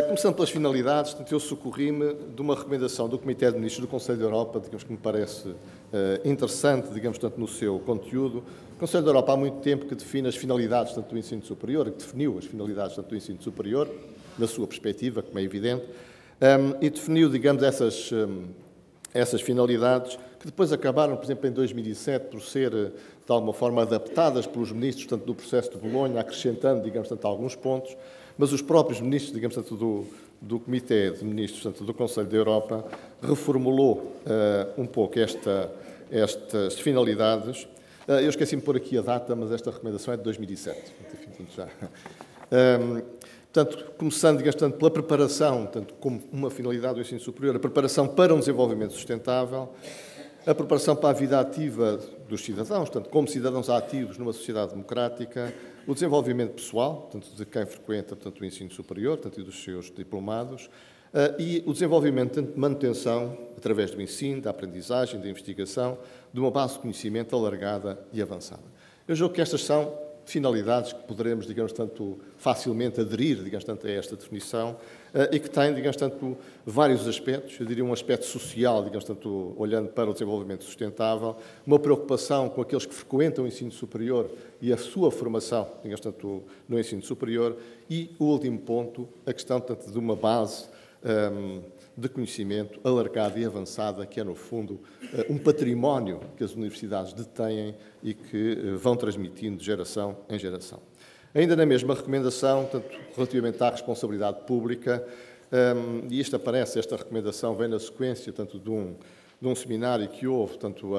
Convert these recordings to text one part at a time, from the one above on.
Começando pelas finalidades, portanto, eu socorri-me de uma recomendação do Comitê de Ministros do Conselho da Europa, digamos que me parece interessante, digamos, tanto no seu conteúdo. O Conselho da Europa há muito tempo que define as finalidades tanto do ensino superior, que definiu as finalidades tanto do ensino superior, na sua perspectiva, como é evidente, e definiu, digamos, essas finalidades que depois acabaram, por exemplo, em 2007, por ser, de alguma forma, adaptadas pelos ministros, tanto do processo de Bolonha, acrescentando, digamos, tanto alguns pontos, mas os próprios ministros, digamos, tanto do Comitê de Ministros, tanto do Conselho da Europa, reformulou um pouco estas finalidades. Eu esqueci-me de pôr aqui a data, mas esta recomendação é de 2007. Enfim, já. Portanto, começando, digamos, tanto pela preparação, tanto como uma finalidade do ensino superior, a preparação para um desenvolvimento sustentável, a preparação para a vida ativa dos cidadãos, portanto, como cidadãos ativos numa sociedade democrática, o desenvolvimento pessoal, tanto de quem frequenta portanto, o ensino superior, tanto e dos seus diplomados, e o desenvolvimento de manutenção, através do ensino, da aprendizagem, da investigação, de uma base de conhecimento alargada e avançada. Eu julgo que estas são finalidades que poderemos, digamos, tanto facilmente aderir, digamos, tanto a esta definição e que têm, digamos, tanto vários aspectos. Eu diria um aspecto social, digamos, tanto olhando para o desenvolvimento sustentável, uma preocupação com aqueles que frequentam o ensino superior e a sua formação, digamos, tanto no ensino superior e o último ponto, a questão, tanto de uma base de conhecimento alargada e avançada, que é, no fundo, um património que as universidades detêm e que vão transmitindo de geração em geração. Ainda na mesma recomendação, tanto relativamente à responsabilidade pública, e esta recomendação vem na sequência tanto de um seminário que houve, tanto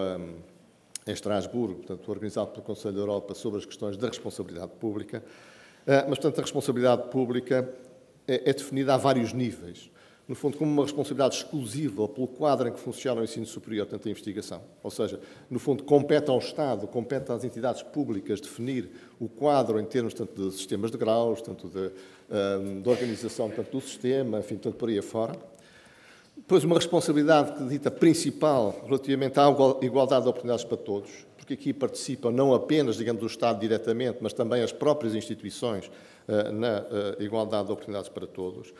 em Estrasburgo, portanto, organizado pelo Conselho da Europa, sobre as questões da responsabilidade pública, mas, portanto, a responsabilidade pública é definida a vários níveis. No fundo, como uma responsabilidade exclusiva pelo quadro em que funciona o ensino superior, tanto a investigação. Ou seja, no fundo, compete ao Estado, compete às entidades públicas definir o quadro em termos tanto de sistemas de graus, tanto de organização tanto do sistema, enfim, tanto por aí afora. Depois, uma responsabilidade que dita principal relativamente à igualdade de oportunidades para todos, porque aqui participam não apenas, digamos, o Estado diretamente, mas também as próprias instituições na igualdade de oportunidades para todos.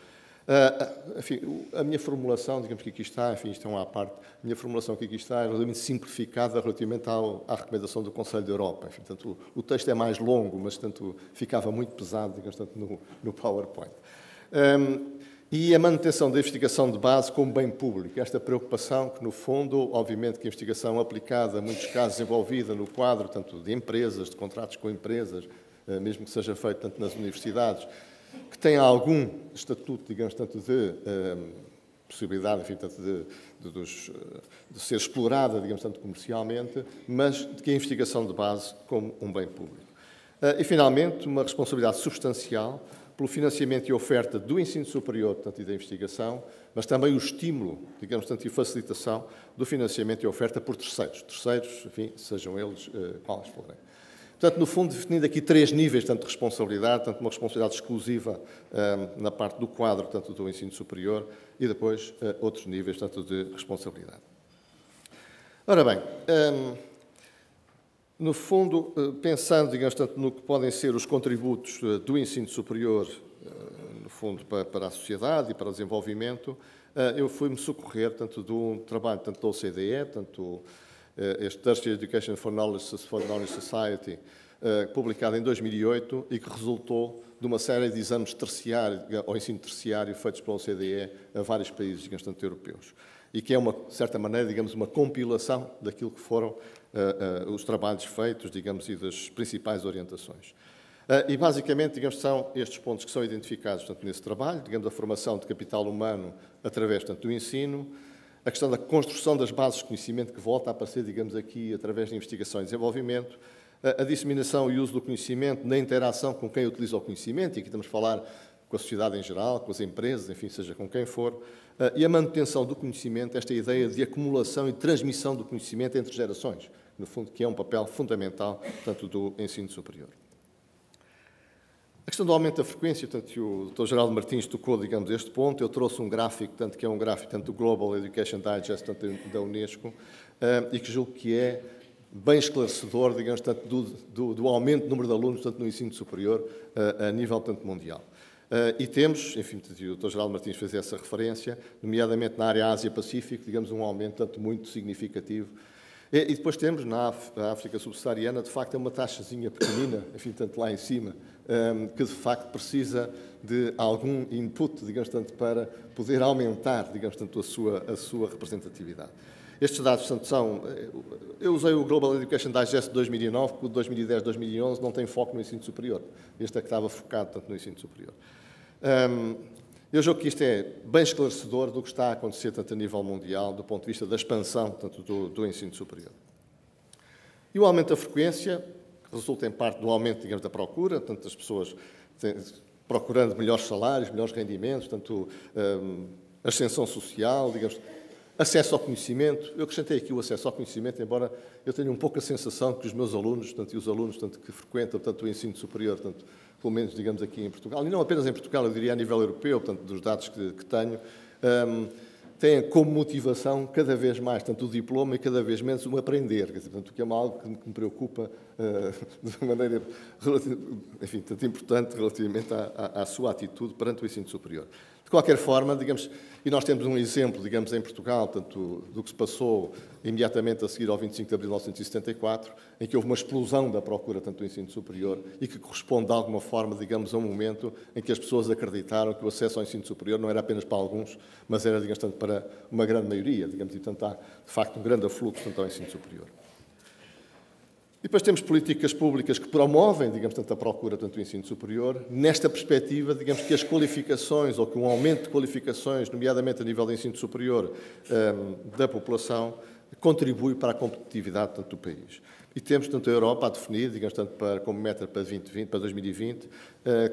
Enfim, a minha formulação, digamos que aqui está, enfim, isto é uma à parte, a minha formulação que aqui está é relativamente simplificada relativamente à recomendação do Conselho da Europa. Enfim, portanto, o texto é mais longo, mas portanto, ficava muito pesado, digamos, tanto no PowerPoint. E a manutenção da investigação de base como bem público. Esta preocupação que, no fundo, obviamente que a investigação aplicada, em muitos casos envolvida no quadro, tanto de empresas, de contratos com empresas, mesmo que seja feito tanto nas universidades, que tem algum estatuto, digamos, tanto de possibilidade, enfim, tanto de ser explorada, digamos, tanto comercialmente, mas de que a investigação de base como um bem público. E, finalmente, uma responsabilidade substancial pelo financiamento e oferta do ensino superior, portanto, e da investigação, mas também o estímulo, digamos, tanto e facilitação do financiamento e oferta por terceiros. Terceiros, enfim, sejam eles quais forem. Portanto, no fundo, definindo aqui três níveis tanto de responsabilidade, tanto uma responsabilidade exclusiva na parte do quadro, tanto do ensino superior, e depois outros níveis tanto de responsabilidade. Ora bem, no fundo, pensando, digamos, tanto no que podem ser os contributos do ensino superior, no fundo, para a sociedade e para o desenvolvimento, eu fui-me socorrer tanto de um trabalho tanto da OCDE, tanto este Tertiary Education for Knowledge Society, publicado em 2008 e que resultou de uma série de exames terciários, ou ensino terciário, feitos pela OCDE a vários países, digamos, tanto europeus. E que é, de certa maneira, digamos, uma compilação daquilo que foram os trabalhos feitos, digamos, e das principais orientações. E, basicamente, digamos, são estes pontos que são identificados, portanto, nesse trabalho, digamos, a formação de capital humano através, portanto, do ensino, a questão da construção das bases de conhecimento que volta a aparecer, digamos, aqui através de investigação e desenvolvimento, a disseminação e uso do conhecimento na interação com quem utiliza o conhecimento, e aqui estamos a falar com a sociedade em geral, com as empresas, enfim, seja com quem for, e a manutenção do conhecimento, esta ideia de acumulação e transmissão do conhecimento entre gerações, no fundo, que é um papel fundamental, portanto, do ensino superior. A questão do aumento da frequência, portanto, o Dr. Geraldo Martins tocou, digamos, este ponto. Eu trouxe um gráfico, tanto que é um gráfico tanto do Global Education Digest, tanto da Unesco, e que julgo que é bem esclarecedor, digamos, tanto do aumento do número de alunos, tanto no ensino superior, a nível tanto mundial. E temos, enfim, o Dr. Geraldo Martins fez essa referência, nomeadamente na área Ásia-Pacífico, digamos, um aumento tanto muito significativo. E depois temos na África subsaariana, de facto, é uma taxazinha pequenina, enfim, tanto lá em cima, que de facto precisa de algum input, digamos, tanto para poder aumentar, digamos, tanto a sua representatividade. Estes dados, portanto, são... Eu usei o Global Education Digest de 2009, porque o de 2010-2011 não tem foco no ensino superior. Este é que estava focado, tanto no ensino superior. Eu julgo que isto é bem esclarecedor do que está a acontecer, tanto a nível mundial, do ponto de vista da expansão, tanto do ensino superior. E o aumento da frequência resulta, em parte, do aumento, digamos, da procura, tanto as pessoas procurando melhores salários, melhores rendimentos, tanto ascensão social, digamos, acesso ao conhecimento. Eu acrescentei aqui o acesso ao conhecimento, embora eu tenha um pouco a sensação que os meus alunos, tanto e os alunos tanto que frequentam tanto o ensino superior, tanto, pelo menos, digamos, aqui em Portugal, e não apenas em Portugal, eu diria a nível europeu, portanto, dos dados que tenho, têm como motivação cada vez mais, tanto o diploma e cada vez menos o aprender, quer dizer, portanto, o que é algo que me preocupa de uma maneira, enfim, tanto importante relativamente à sua atitude perante o ensino superior. De qualquer forma, digamos, e nós temos um exemplo, digamos, em Portugal, tanto do que se passou imediatamente a seguir ao 25 de abril de 1974, em que houve uma explosão da procura, tanto do ensino superior, e que corresponde, de alguma forma, digamos, a um momento em que as pessoas acreditaram que o acesso ao ensino superior não era apenas para alguns, mas era, digamos, tanto para uma grande maioria, digamos, e, portanto, há, de facto, um grande afluxo, tanto ao ensino superior. E depois temos políticas públicas que promovem, digamos, tanto a procura, tanto o ensino superior. Nesta perspectiva, digamos que as qualificações, ou que um aumento de qualificações, nomeadamente a nível de ensino superior da população, contribui para a competitividade, tanto do país. E temos, tanto a Europa a definir, digamos, tanto como meta para 2020,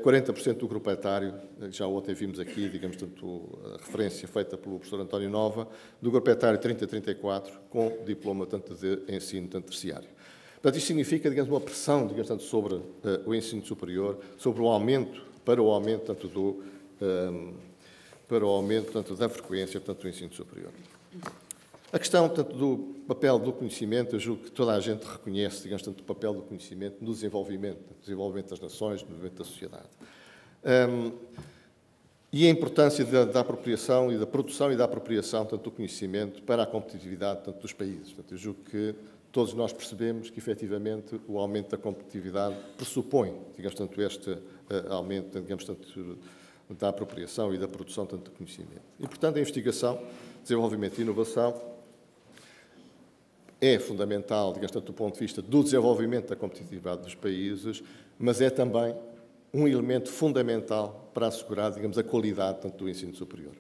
40% do grupo etário, já ontem vimos aqui, digamos, tanto a referência feita pelo professor António Nova, do grupo etário 30-34, com diploma tanto de ensino, tanto terciário. Portanto, isto significa, digamos, uma pressão, digamos, tanto sobre o ensino superior, sobre o aumento, para o aumento tanto da frequência, tanto do ensino superior. A questão, portanto, do papel do conhecimento, eu julgo que toda a gente reconhece, digamos, tanto o papel do conhecimento no desenvolvimento das nações, no desenvolvimento da sociedade. E a importância da apropriação e da produção e da apropriação, tanto do conhecimento, para a competitividade, tanto dos países. Portanto, eu julgo que todos nós percebemos que, efetivamente, o aumento da competitividade pressupõe, digamos, tanto este aumento, digamos, tanto da apropriação e da produção, tanto de conhecimento. E, portanto, a investigação, desenvolvimento e inovação é fundamental, digamos, tanto do ponto de vista do desenvolvimento da competitividade dos países, mas é também um elemento fundamental para assegurar, digamos, a qualidade, tanto do ensino superior.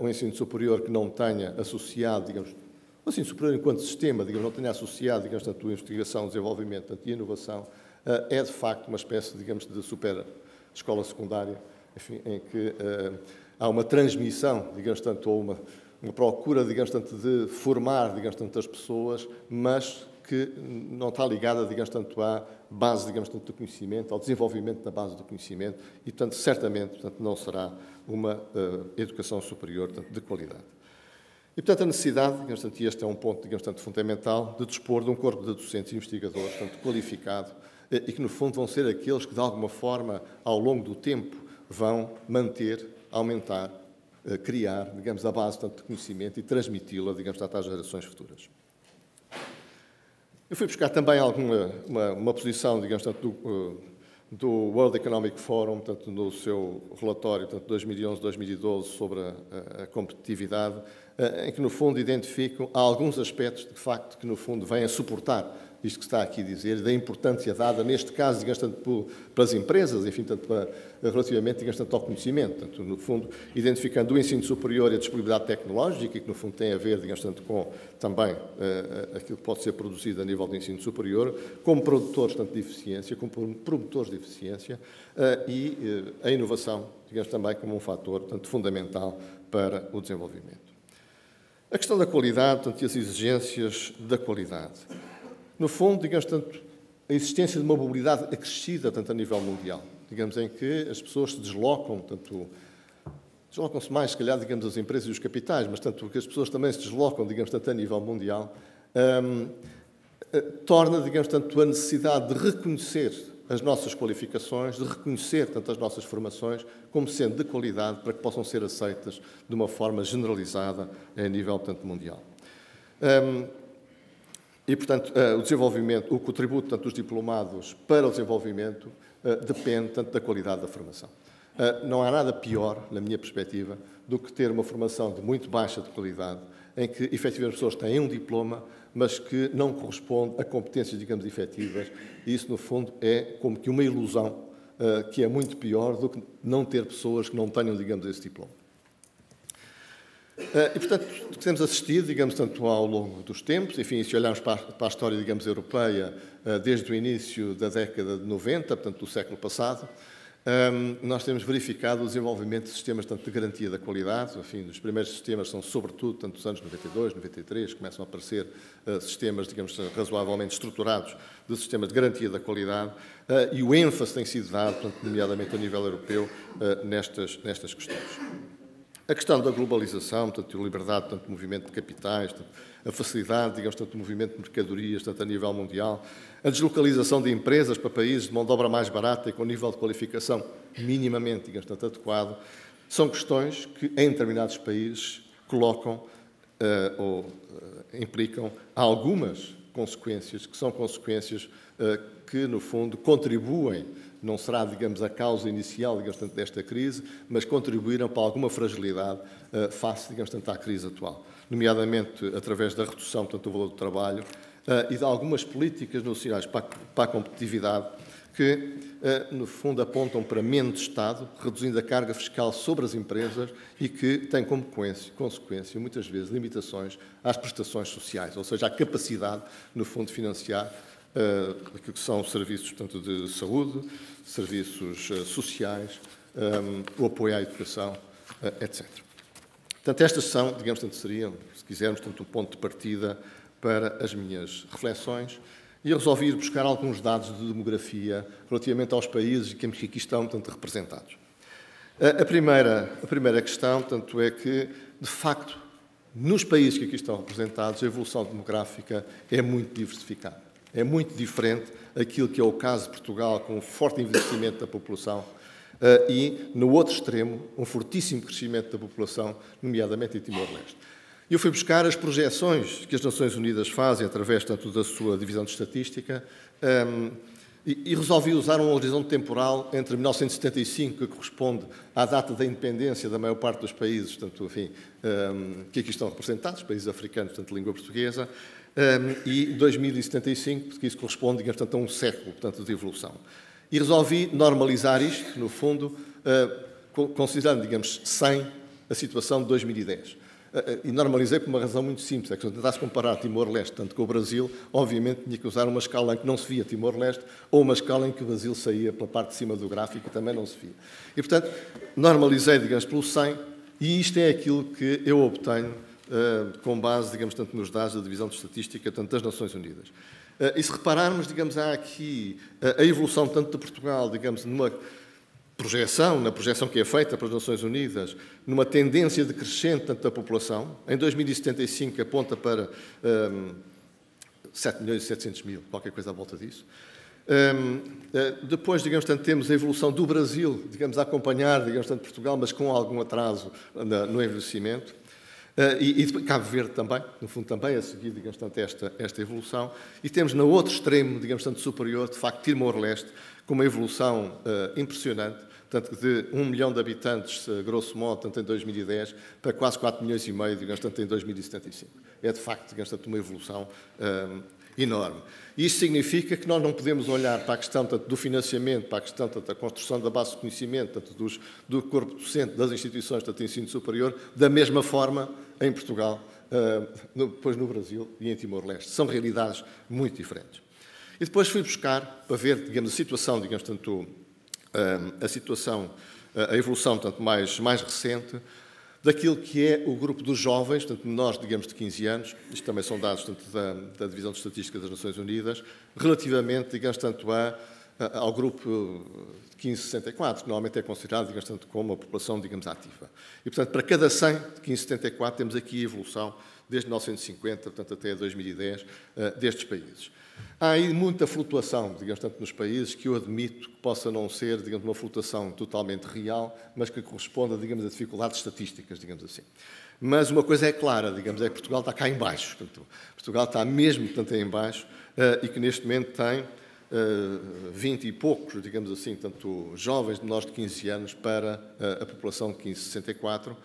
Um ensino superior que não tenha associado, digamos, o ensino superior enquanto sistema, digamos, não tenha associado, digamos, tanto a investigação, desenvolvimento, tanto a inovação, é de facto uma espécie, digamos, de super escola secundária, enfim, em que há uma transmissão, digamos, tanto, ou uma procura, digamos, tanto de formar, digamos, tanto as pessoas, mas que não está ligada, digamos, tanto à base, digamos, tanto do conhecimento, ao desenvolvimento da base do conhecimento e, portanto, certamente, portanto, não será uma educação superior, portanto, de qualidade. E, portanto, a necessidade, digamos, tanto, e este é um ponto, digamos, tanto fundamental, de dispor de um corpo de docentes e investigadores, tanto qualificado, e que, no fundo, vão ser aqueles que, de alguma forma, ao longo do tempo, vão manter, aumentar, criar, digamos, a base, tanto de conhecimento e transmiti-la, digamos, às gerações futuras. Eu fui buscar também uma posição, digamos, tanto do World Economic Forum, tanto no seu relatório, tanto 2011-2012, sobre a competitividade, em que, no fundo, identificam alguns aspectos, de facto, que, no fundo, vêm a suportar isto que está aqui a dizer, da importância dada, neste caso, digamos, tanto para as empresas, enfim, tanto relativamente, digamos, tanto ao conhecimento, tanto, no fundo, identificando o ensino superior e a disponibilidade tecnológica, que, no fundo, tem a ver, digamos, tanto com, também, aquilo que pode ser produzido a nível do ensino superior, como produtores, tanto de eficiência, como promotores de eficiência, e a inovação, digamos, também como um fator, tanto fundamental para o desenvolvimento. A questão da qualidade, portanto, e as exigências da qualidade. No fundo, digamos, tanto a existência de uma mobilidade acrescida, tanto a nível mundial, digamos, em que as pessoas se deslocam, tanto deslocam-se mais, se calhar, digamos, as empresas e os capitais, mas tanto que as pessoas também se deslocam, digamos, tanto a nível mundial, torna, digamos, tanto a necessidade de reconhecer as nossas qualificações, de reconhecer tanto as nossas formações como sendo de qualidade para que possam ser aceitas de uma forma generalizada a nível, portanto, mundial. E, portanto, o desenvolvimento, o contributo, tanto dos diplomados para o desenvolvimento depende, tanto, da qualidade da formação. Não há nada pior, na minha perspectiva, do que ter uma formação de muito baixa de qualidade, em que, efetivamente, as pessoas têm um diploma, mas que não corresponde a competências, digamos, efetivas. E isso, no fundo, é como que uma ilusão, que é muito pior do que não ter pessoas que não tenham, digamos, esse diploma. E, portanto, o que temos assistido, digamos, tanto ao longo dos tempos, enfim, se olharmos para a história, digamos, europeia, desde o início da década de 90, portanto, do século passado, nós temos verificado o desenvolvimento de sistemas, tanto de garantia da qualidade. Enfim, os primeiros sistemas são, sobretudo, tanto dos anos 92, 93, começam a aparecer sistemas, digamos, razoavelmente estruturados de sistemas de garantia da qualidade, e o ênfase tem sido dado, portanto, nomeadamente a nível europeu, nestas questões. A questão da globalização, portanto, a liberdade, tanto de movimento de capitais, portanto, a facilidade, digamos, tanto de movimento de mercadorias, tanto a nível mundial, a deslocalização de empresas para países de mão de obra mais barata e com nível de qualificação minimamente, digamos, tanto adequado, são questões que, em determinados países, colocam ou implicam algumas consequências, que são consequências que, no fundo, contribuem. Não será, digamos, a causa inicial, digamos, tanto desta crise, mas contribuíram para alguma fragilidade face, digamos, tanto à crise atual, nomeadamente através da redução, portanto, do valor do trabalho e de algumas políticas nacionais para a competitividade que, no fundo, apontam para menos Estado, reduzindo a carga fiscal sobre as empresas e que têm como consequência, muitas vezes, limitações às prestações sociais, ou seja, à capacidade, no fundo, de financiar aquilo que são serviços, portanto, de saúde, serviços sociais, o apoio à educação, etc. Portanto, estas são, digamos, portanto, seriam, se quisermos, portanto, um ponto de partida para as minhas reflexões. E eu resolvi ir buscar alguns dados de demografia relativamente aos países que aqui estão, portanto, representados. A primeira questão, portanto, é que, de facto, nos países que aqui estão representados, a evolução demográfica é muito diversificada. É muito diferente daquilo que é o caso de Portugal, com um forte envelhecimento da população, e, no outro extremo, um fortíssimo crescimento da população, nomeadamente em Timor-Leste. Eu fui buscar as projeções que as Nações Unidas fazem, através, tanto da sua divisão de estatística, e resolvi usar um horizonte temporal entre 1975, que corresponde à data da independência da maior parte dos países, portanto, enfim, que aqui estão representados, países africanos, portanto, de língua portuguesa, e 2075, porque isso corresponde, digamos, portanto, a um século, portanto, de evolução. E resolvi normalizar isto, no fundo, considerando, digamos, 100 a situação de 2010. E normalizei por uma razão muito simples, é que se eu tentasse comparar Timor-Leste tanto com o Brasil, obviamente tinha que usar uma escala em que não se via Timor-Leste ou uma escala em que o Brasil saía pela parte de cima do gráfico e também não se via. E, portanto, normalizei, digamos, pelo 100, e isto é aquilo que eu obtenho com base, digamos, tanto nos dados da divisão de estatística, tanto das Nações Unidas. E se repararmos, digamos, há aqui a evolução tanto de Portugal, digamos, na projeção que é feita pelas Nações Unidas, numa tendência decrescente tanto da população. Em 2075 aponta para 7.700.000, qualquer coisa à volta disso. Depois, digamos, tanto, temos a evolução do Brasil, digamos, a acompanhar, digamos, tanto Portugal, mas com algum atraso no envelhecimento. E Cabo Verde também, no fundo também a seguir, digamos, tanto esta evolução. E temos no outro extremo, digamos, tanto superior, de facto, Timor-Leste, com uma evolução impressionante, tanto de 1 milhão de habitantes, grosso modo, tanto em 2010, para quase 4,5 milhões, digamos, tanto em 2075. É, de facto, digamos, tanto uma evolução enorme. E isto significa que nós não podemos olhar para a questão tanto do financiamento, para a questão tanto da construção da base de conhecimento, tanto do corpo docente, das instituições tanto de ensino superior, da mesma forma em Portugal, depois no Brasil e em Timor-Leste. São realidades muito diferentes. E depois fui buscar para ver, digamos, a situação, digamos, tanto a evolução tanto mais recente daquilo que é o grupo dos jovens, tanto menores, digamos, de 15 anos, isto também são dados tanto da Divisão de Estatística das Nações Unidas, relativamente, digamos, tanto a ao grupo de 1564, que normalmente é considerado, digamos, tanto como a população, digamos, ativa. E, portanto, para cada 100 de 1574 temos aqui a evolução desde 1950, portanto, até 2010, destes países. Há aí muita flutuação, digamos, tanto nos países, que eu admito que possa não ser, digamos, uma flutuação totalmente real, mas que corresponda, digamos, a dificuldades estatísticas, digamos assim. Mas uma coisa é clara, digamos, é que Portugal está cá em baixo. Portanto, Portugal está mesmo, portanto, em baixo e que neste momento tem 20 e poucos, digamos assim, tanto jovens de menores de 15 anos para a população de 1564,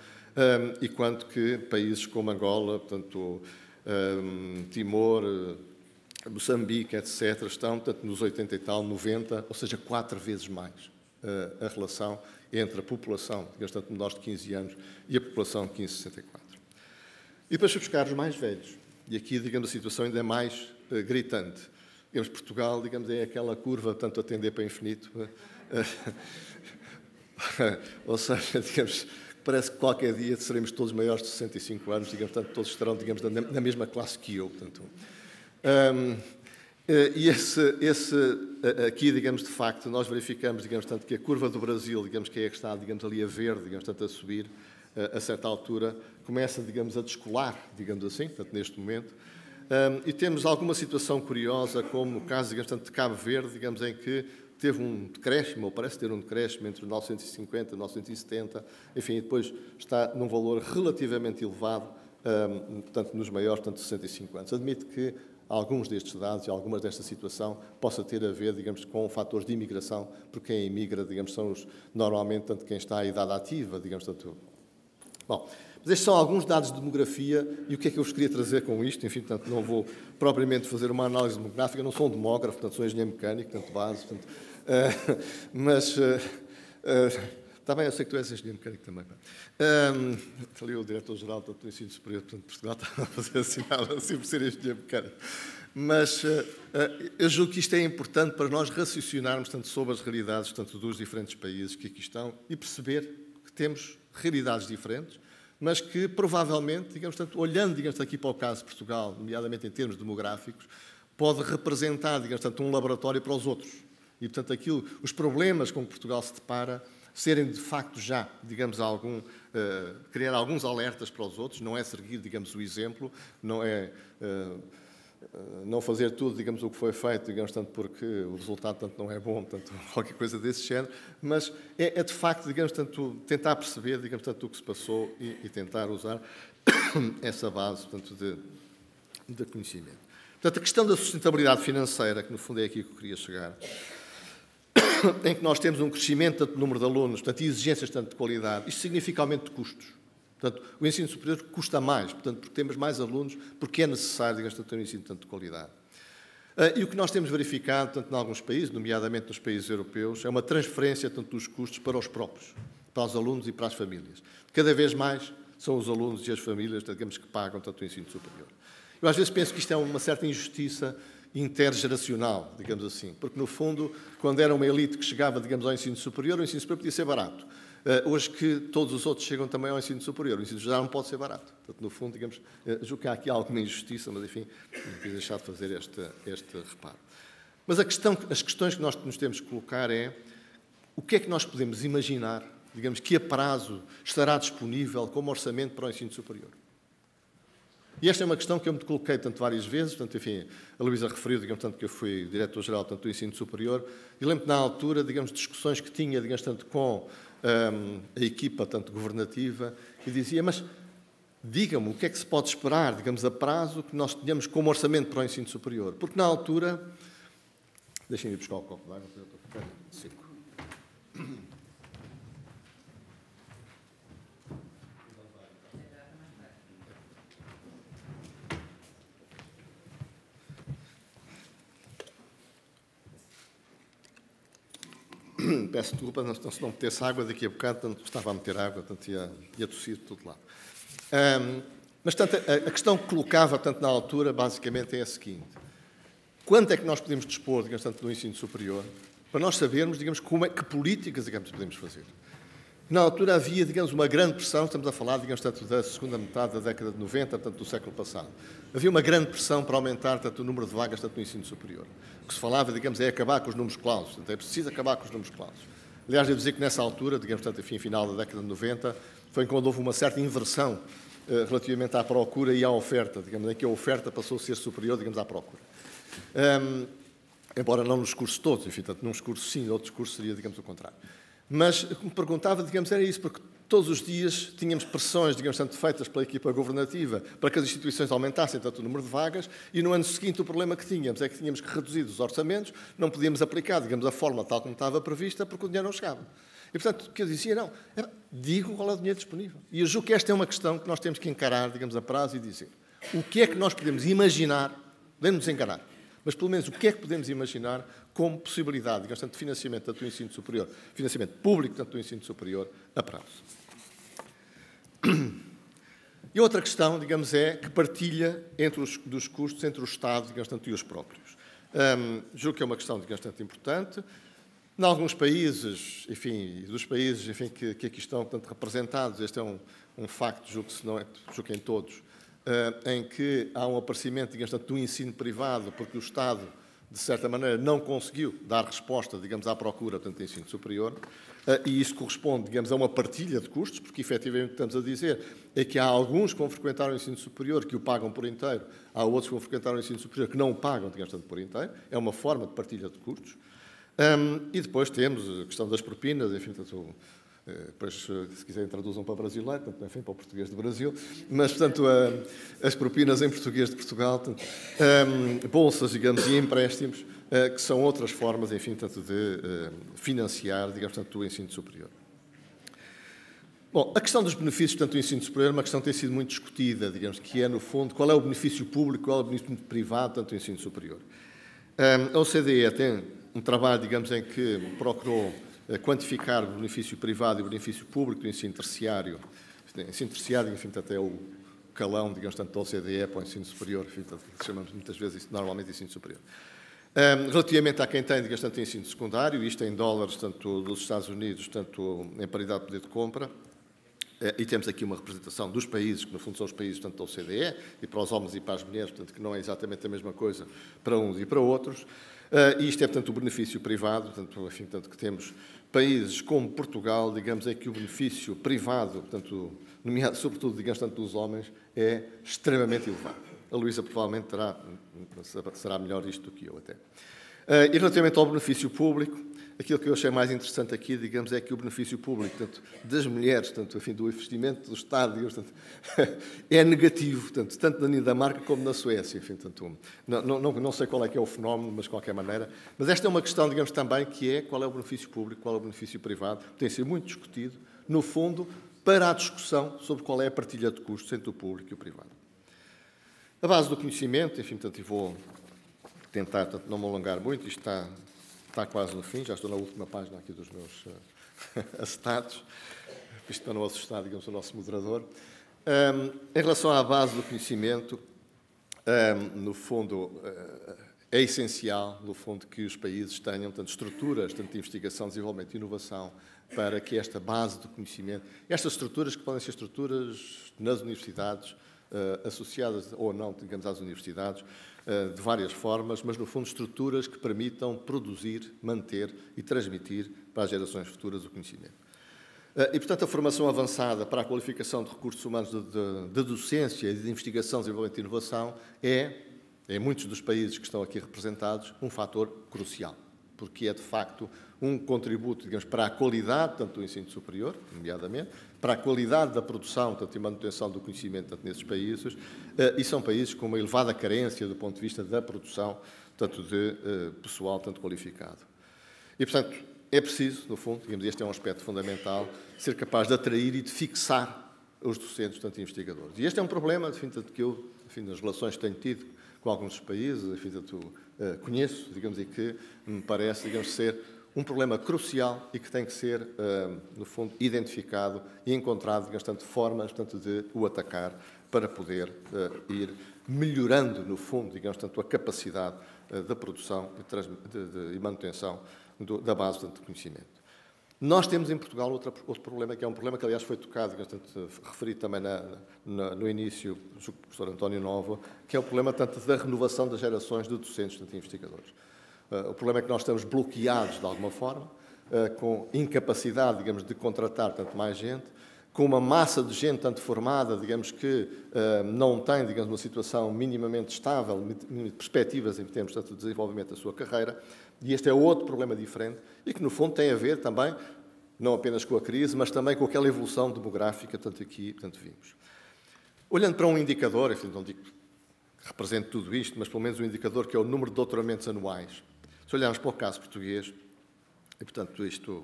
enquanto que países como Angola, portanto, Timor, Moçambique, etc., estão, portanto, nos 80 e tal, 90, ou seja, 4 vezes mais a relação entre a população, digamos, tanto menores de 15 anos, e a população de 1564. E depois buscar os mais velhos. E aqui, digamos, a situação ainda é mais gritante. Digamos, Portugal, digamos, é aquela curva, tanto a tender para o infinito. Ou seja, digamos, parece que qualquer dia seremos todos maiores de 65 anos, digamos, portanto, todos estarão, digamos, na mesma classe que eu. Portanto. E aqui, digamos, de facto, nós verificamos, digamos, tanto que a curva do Brasil, digamos, que é a que está, digamos, ali a verde, digamos, tanto a subir, a certa altura, começa, digamos, a descolar, digamos assim, portanto, neste momento. E temos alguma situação curiosa, como o caso, digamos, tanto de Cabo Verde, digamos, em que teve um decréscimo, ou parece ter um decréscimo entre 1950 e 1970, enfim, e depois está num valor relativamente elevado, portanto, nos maiores, portanto, de 65 anos. Admito que alguns destes dados e algumas desta situação possa ter a ver, digamos, com fatores de imigração, porque quem imigra, digamos, são normalmente, tanto quem está à idade ativa, digamos, tanto... Bom, mas estes são alguns dados de demografia e o que é que eu vos queria trazer com isto? Enfim, portanto, não vou propriamente fazer uma análise demográfica, não sou um demógrafo, portanto, sou engenheiro mecânico, portanto, base, portanto, mas... Está bem, eu sei que tu és engenheiro mecânico também. Ali o diretor-geral do Ensino Superior, portanto, Portugal está a fazer assinal assim por ser engenheiro mecânico. Mas eu julgo que isto é importante para nós raciocinarmos tanto sobre as realidades tanto dos diferentes países que aqui estão e perceber que temos realidades diferentes, mas que provavelmente, digamos, tanto, olhando, digamos, aqui para o caso de Portugal, nomeadamente em termos demográficos, pode representar, digamos, tanto, um laboratório para os outros. E, portanto, os problemas com que Portugal se depara serem, de facto, já, digamos, criar alguns alertas para os outros, não é seguir, digamos, o exemplo, não é não fazer tudo, digamos, o que foi feito, digamos, tanto porque o resultado tanto não é bom, tanto qualquer coisa desse género, mas é de facto, digamos, tanto tentar perceber, digamos, tanto o que se passou e tentar usar essa base, portanto, de conhecimento. Portanto, a questão da sustentabilidade financeira, que no fundo é aqui que eu queria chegar, em que nós temos um crescimento tanto do número de alunos, portanto, e exigências tanto de qualidade, isto significa aumento de custos. Portanto, o ensino superior custa mais, portanto, porque temos mais alunos, porque é necessário, digamos, ter um ensino tanto de qualidade. E o que nós temos verificado, tanto em alguns países, nomeadamente nos países europeus, é uma transferência tanto dos custos para os próprios, para os alunos e para as famílias. Cada vez mais são os alunos e as famílias, digamos, que pagam tanto o ensino superior. Eu às vezes penso que isto é uma certa injustiça intergeracional, digamos assim, porque no fundo, quando era uma elite que chegava, digamos, ao ensino superior, o ensino superior podia ser barato. Hoje que todos os outros chegam também ao ensino superior, o ensino superior não pode ser barato. Portanto, no fundo, digamos, julgo que há aqui alguma injustiça, mas enfim, não quis deixar de fazer este reparo. Mas as questões que nós nos temos que colocar é o que é que nós podemos imaginar, digamos, que a prazo estará disponível como orçamento para o ensino superior. E esta é uma questão que eu me coloquei tanto várias vezes, portanto, enfim, a Luísa referiu, digamos, tanto que eu fui diretor-geral tanto do ensino superior, e lembro-me na altura, digamos, discussões que tinha, digamos, tanto com a equipa, tanto governativa, e dizia, mas digam-me o que é que se pode esperar, digamos, a prazo que nós tenhamos como orçamento para o ensino superior. Porque na altura... Deixem-me ir buscar o copo de água, porque eu estou a ficar seco. Peço desculpa, se não metesse água daqui a bocado, tanto estava a meter água, tanto ia tossir de todo lado. Mas, tanto, a questão que colocava, tanto na altura, basicamente é a seguinte. Quanto é que nós podemos dispor, digamos, tanto do ensino superior, para nós sabermos, digamos, que políticas, digamos, podemos fazer? Na altura havia, digamos, uma grande pressão, estamos a falar, digamos, tanto da segunda metade da década de 90, tanto do século passado. Havia uma grande pressão para aumentar tanto o número de vagas tanto no ensino superior. O que se falava, digamos, é acabar com os números clausos, é preciso acabar com os números clausos. Aliás, devo dizer que nessa altura, digamos, tanto, enfim, final da década de 90, foi quando houve uma certa inversão relativamente à procura e à oferta, digamos, em que a oferta passou a ser superior, digamos, à procura. Embora não nos cursos todos, enfim, tanto num curso sim, outros cursos seria, digamos, o contrário. Mas o que me perguntava, digamos, era isso, porque todos os dias tínhamos pressões, digamos, tanto feitas pela equipa governativa para que as instituições aumentassem tanto o número de vagas, e no ano seguinte o problema que tínhamos é que tínhamos que reduzir os orçamentos, não podíamos aplicar, digamos, a forma tal como estava prevista, porque o dinheiro não chegava. E, portanto, o que eu dizia, não, digo qual é o dinheiro disponível. E eu julgo que esta é uma questão que nós temos que encarar, digamos, a prazo e dizer o que é que nós podemos imaginar, podemos enganar, mas pelo menos o que é que podemos imaginar como possibilidade, digamos, tanto de financiamento tanto do ensino superior, financiamento público tanto do ensino superior, a prazo. E outra questão, digamos, é que partilha dos custos entre o Estado, digamos, tanto e os próprios. Julgo que é uma questão, digamos, tanto importante. Em alguns países, enfim, dos países, enfim, que aqui estão, portanto, representados, este é um facto, julgo que, se não é, julgo que em todos, em que há um aparecimento, digamos, tanto do ensino privado, porque o Estado, de certa maneira, não conseguiu dar resposta, digamos, à procura, portanto, de ensino superior, e isso corresponde, digamos, a uma partilha de custos, porque, efetivamente, estamos a dizer é que há alguns que vão frequentar o ensino superior que o pagam por inteiro, há outros que vão frequentar o ensino superior que não o pagam, digamos, tanto por inteiro, é uma forma de partilha de custos. E depois temos a questão das propinas, enfim, portanto, depois, se quiserem, traduzam para brasileiro, portanto, enfim, para o português do Brasil, mas, portanto, as propinas em português de Portugal, portanto, bolsas, digamos, e empréstimos, que são outras formas, enfim, tanto de financiar, digamos, tanto o ensino superior. Bom, a questão dos benefícios, portanto, do ensino superior é uma questão que tem sido muito discutida, digamos, que é, no fundo, qual é o benefício público, qual é o benefício privado, tanto do ensino superior. A OCDE tem um trabalho, digamos, em que procurou quantificar o benefício privado e o benefício público do ensino terciário. Ensino terciário, enfim, até o calão, digamos, tanto da OCDE para o ensino superior, enfim, chamamos muitas vezes isso, normalmente, ensino superior. Relativamente a quem tem, digamos, tanto ensino secundário, isto em dólares, tanto dos Estados Unidos, tanto em paridade de poder de compra, e temos aqui uma representação dos países, que no fundo são os países tanto da OCDE, e para os homens e para as mulheres, portanto, que não é exatamente a mesma coisa para uns e para outros. E isto é, portanto, o benefício privado, portanto, enfim, portanto, que temos países como Portugal, digamos, é que o benefício privado, portanto, nomeado, sobretudo, digamos, tanto dos homens, é extremamente elevado. A Luísa provavelmente será melhor isto do que eu até. E relativamente ao benefício público, aquilo que eu achei mais interessante aqui, digamos, é que o benefício público, tanto das mulheres, tanto, enfim, do investimento do Estado, digamos, tanto, é negativo, tanto na Dinamarca como na Suécia, enfim, tanto, não sei qual é que é o fenómeno, mas de qualquer maneira. Mas esta é uma questão, digamos, também, que é qual é o benefício público, qual é o benefício privado, tem sido muito discutido, no fundo, para a discussão sobre qual é a partilha de custos entre o público e o privado. A base do conhecimento, enfim, portanto, e vou tentar, portanto, não me alongar muito, isto está quase no fim, já estou na última página aqui dos meus acetados, isto para não assustar, digamos, o nosso moderador. Em relação à base do conhecimento, no fundo, é essencial, no fundo, que os países tenham tanto estruturas, tanto de investigação, desenvolvimento e inovação, para que esta base do conhecimento, estas estruturas que podem ser estruturas nas universidades, associadas ou não, digamos, às universidades, de várias formas, mas, no fundo, estruturas que permitam produzir, manter e transmitir para as gerações futuras o conhecimento. E, portanto, a formação avançada para a qualificação de recursos humanos de docência e de investigação, desenvolvimento e inovação é, em muitos dos países que estão aqui representados, um fator crucial, porque é, de facto, um contributo, digamos, para a qualidade, tanto do ensino superior, nomeadamente, para a qualidade da produção, tanto e manutenção do conhecimento, tanto nesses países, e são países com uma elevada carência do ponto de vista da produção, tanto de pessoal, tanto qualificado. E, portanto, é preciso, no fundo, digamos, este é um aspecto fundamental, ser capaz de atrair e de fixar os docentes, tanto investigadores. E este é um problema, enfim, tanto que eu, enfim, nas relações que tenho tido com alguns dos países, enfim, tanto conheço, digamos, e que me parece, digamos, ser um problema crucial e que tem que ser, no fundo, identificado e encontrado, digamos, tanto formas, tanto de o atacar para poder ir melhorando, no fundo, digamos, tanto a capacidade da produção e manutenção da base, tanto, de conhecimento. Nós temos em Portugal outro problema, que é um problema que, aliás, foi tocado, referido também no início, do professor António Novo, que é o problema, tanto da renovação das gerações de docentes, tanto investigadores. O problema é que nós estamos bloqueados, de alguma forma, com incapacidade, digamos, de contratar tanto mais gente, com uma massa de gente tanto formada, digamos, que não tem, digamos, uma situação minimamente estável, perspectivas em termos tanto de desenvolvimento da sua carreira, e este é outro problema diferente e que, no fundo, tem a ver também, não apenas com a crise, mas também com aquela evolução demográfica, tanto aqui, tanto vimos. Olhando para um indicador, enfim, não digo que represente tudo isto, mas pelo menos um indicador que é o número de doutoramentos anuais. Se olharmos para o caso português, e, portanto, isto,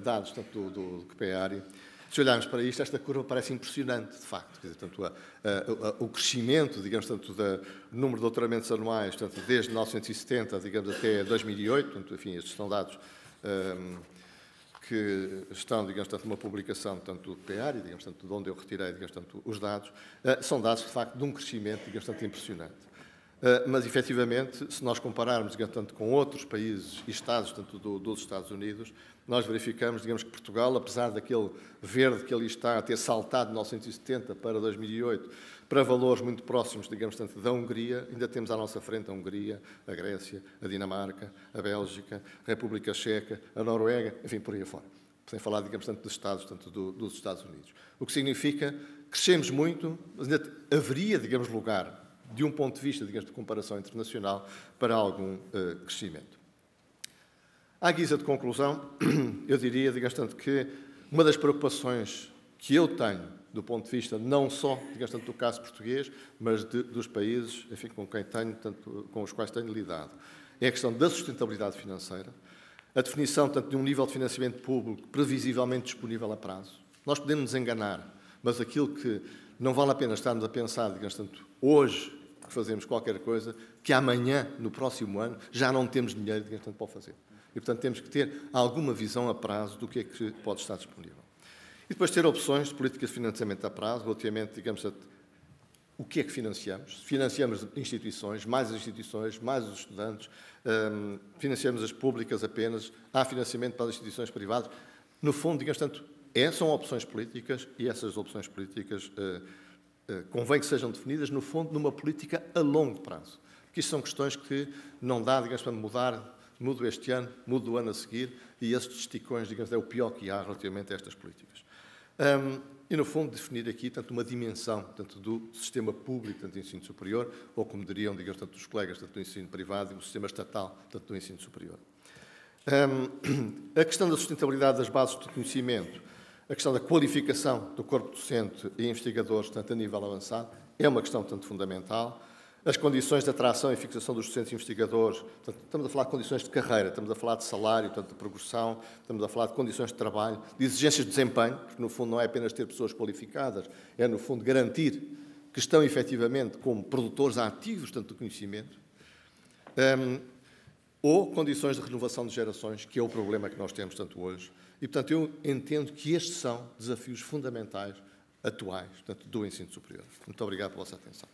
dados tanto do QPEARI, se olharmos para isto, esta curva parece impressionante, de facto. Quer dizer, tanto o crescimento, digamos, tanto do número de doutoramentos anuais, tanto desde 1970, digamos, até 2008, portanto, enfim, estes são dados que estão, digamos, tanto numa publicação, tanto do QPEARI, digamos, tanto de onde eu retirei, digamos, tanto os dados, são dados, de facto, de um crescimento, digamos, tanto impressionante. Mas, efetivamente, se nós compararmos, digamos, tanto com outros países e Estados, tanto dos Estados Unidos, nós verificamos, digamos, que Portugal, apesar daquele verde que ali está a ter saltado de 1970 para 2008, para valores muito próximos, digamos, tanto da Hungria, ainda temos à nossa frente a Hungria, a Grécia, a Dinamarca, a Bélgica, a República Checa, a Noruega, enfim, por aí fora. Sem falar, digamos, tanto dos Estados, tanto dos Estados Unidos. O que significa que crescemos muito, mas ainda haveria, digamos, lugar de um ponto de vista, digamos, de comparação internacional, para algum crescimento. À guisa de conclusão, eu diria, digamos, tanto que uma das preocupações que eu tenho, do ponto de vista não só, digamos, tanto do caso português, mas dos países, enfim, com os quais tenho lidado, é a questão da sustentabilidade financeira, a definição, tanto de um nível de financiamento público previsivelmente disponível a prazo. Nós podemos nos enganar, mas aquilo que não vale a pena estarmos a pensar, digamos, tanto hoje que fazemos qualquer coisa, que amanhã, no próximo ano, já não temos dinheiro, digamos, tanto para o fazer. E, portanto, temos que ter alguma visão a prazo do que é que pode estar disponível. E depois ter opções de políticas de financiamento a prazo, relativamente, digamos, o que é que financiamos. Financiamos instituições, mais as instituições, mais os estudantes, financiamos as públicas apenas, há financiamento para as instituições privadas. No fundo, digamos, tanto, são opções políticas e essas opções políticas convém que sejam definidas, no fundo, numa política a longo prazo. Porque isto são questões que não dá, digamos, para mudar, mudo este ano, mudo o ano a seguir, e esses esticões, digamos, é o pior que há relativamente a estas políticas. E, no fundo, definir aqui, tanto uma dimensão, tanto do sistema público, tanto do ensino superior, ou como diriam, digamos, tanto os colegas, tanto do ensino privado e do sistema estatal, tanto do ensino superior. A questão da sustentabilidade das bases de conhecimento, a questão da qualificação do corpo docente e investigadores, tanto a nível avançado, é uma questão tanto fundamental. As condições de atração e fixação dos docentes e investigadores, portanto, estamos a falar de condições de carreira, estamos a falar de salário, tanto de progressão, estamos a falar de condições de trabalho, de exigências de desempenho, porque no fundo não é apenas ter pessoas qualificadas, é no fundo garantir que estão efetivamente como produtores ativos, tanto do conhecimento, ou condições de renovação de gerações, que é o problema que nós temos tanto hoje. E, portanto, eu entendo que estes são desafios fundamentais, atuais, portanto, do ensino superior. Muito obrigado pela vossa atenção.